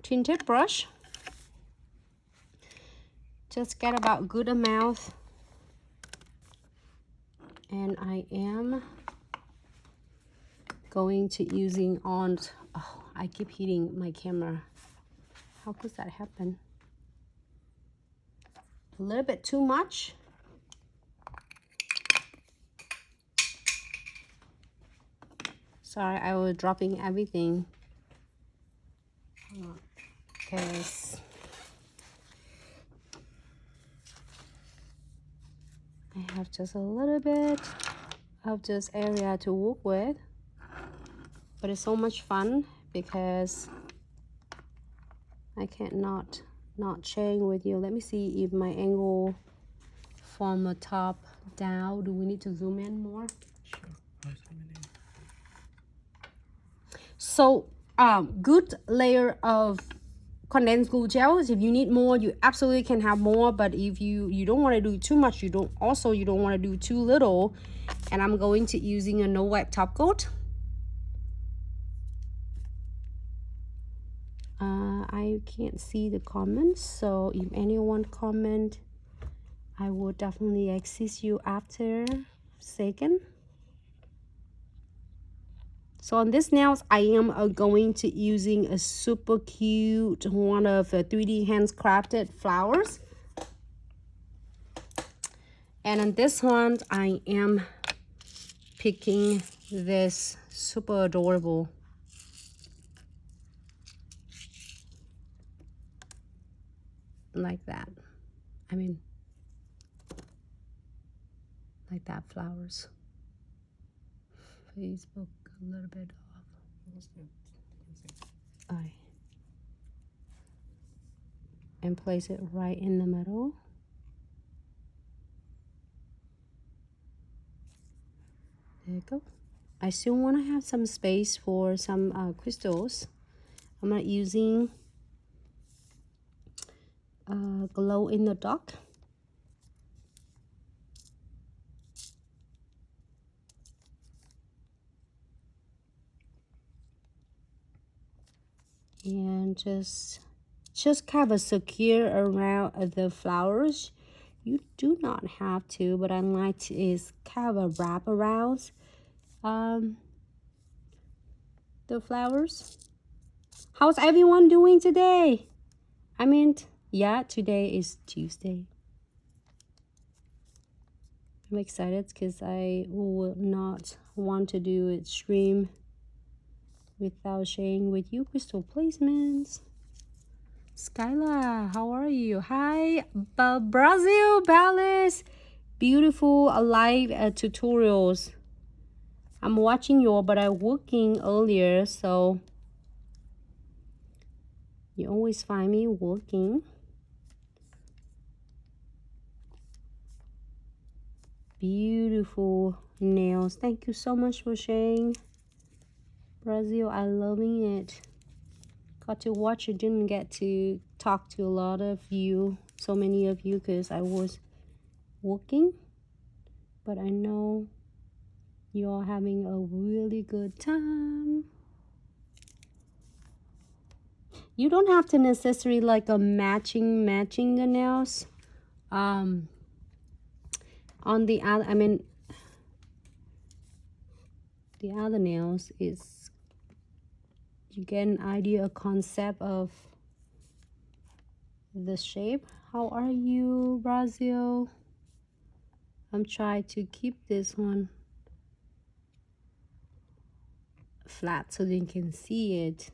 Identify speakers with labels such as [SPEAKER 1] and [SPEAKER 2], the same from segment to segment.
[SPEAKER 1] tinted brush. Just get about good amount. And I am going to using on, oh, I keep hitting my camera. How could that happen? A little bit too much. Sorry, I was dropping everything. Okay. I have just a little bit of this area to work with. But it's so much fun because I can't not sharing with you. Let me see if my angle from the top down. Do we need to zoom in more?
[SPEAKER 2] Sure.
[SPEAKER 1] So good layer of condensed glue gels. If you need more, you absolutely can have more, but if you don't want to do too much, you don't want to do too little. And I'm going to using a no wipe top coat. I can't see the comments, so if anyone comment, I will definitely assist you after second. So on this nails, I am going to using a super cute one of the 3D hands crafted flowers. And on this one, I am picking this super adorable like that. I mean, like that flowers. Facebook a little bit off. Alright. And place it right in the middle. There you go. I still want to have some space for some crystals. I'm not using glow in the dark. And just kind of secure around the flowers. You do not have to, but I like to is kind of a wrap around the flowers. How's everyone doing today? I mean, yeah, today is Tuesday. I'm excited because I would not want to do it stream without sharing with you crystal placements. Skyla, how are you? Hi, Brazil, Ballis. Beautiful live tutorials. I'm watching you, but I'm working earlier, so you always find me working. Beautiful nails. Thank you so much for sharing. Brazil, I'm loving it. Got to watch it, didn't get to talk to a lot of you, so many of you, because I was working. But I know you're having a really good time. You don't have to necessarily like a matching the nails. On the other, I mean, the other nails is you get an idea, a concept of the shape. How are you, Brazil? I'm trying to keep this one flat so they can see it,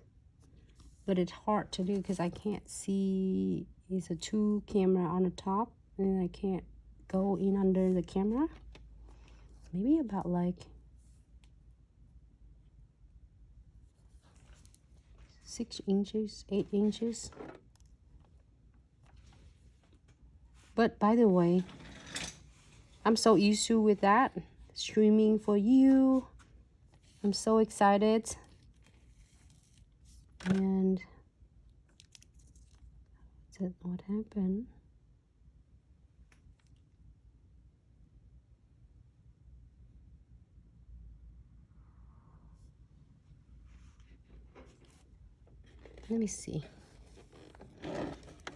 [SPEAKER 1] but it's hard to do because I can't see. It's a two camera on the top and I can't go in under the camera. Maybe about like 6 inches, 8 inches. But by the way, I'm so used to with that streaming for you. I'm so excited. And what happened? Let me see.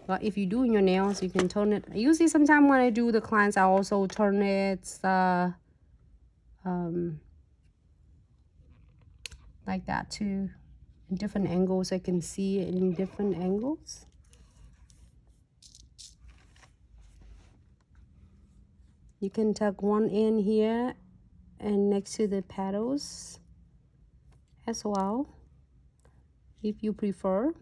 [SPEAKER 1] But if you're doing your nails, you can turn it. Usually sometimes when I do the clients, I also turn it like that too, in different angles. I can see it in different angles. You can tuck one in here and next to the petals as well, if you prefer.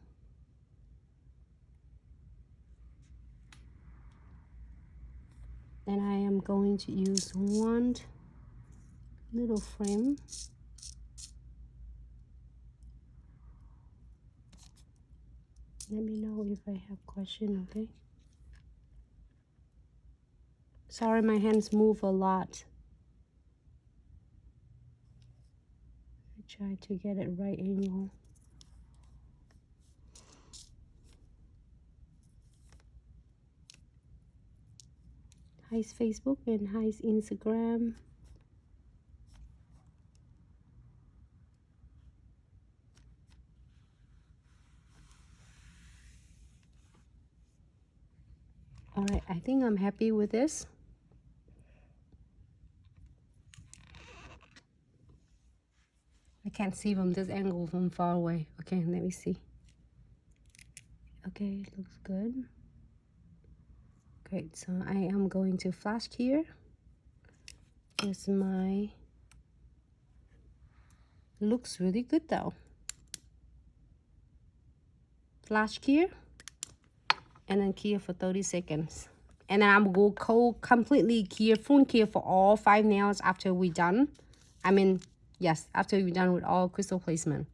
[SPEAKER 1] And I am going to use one little frame. Let me know if I have question, okay? Sorry, my hands move a lot. I try to get it right angle. Hi Facebook and hi Instagram. All right, I think I'm happy with this. I can't see from this angle from far away. Okay, let me see. Okay, it looks good. Great, so I am going to flash here. Here's my, looks really good though. Flash here, and then clear for 30 seconds. And then I'm going to go completely clear, full clear for all 5 nails after we're done. I mean, yes, after we're done with all crystal placement.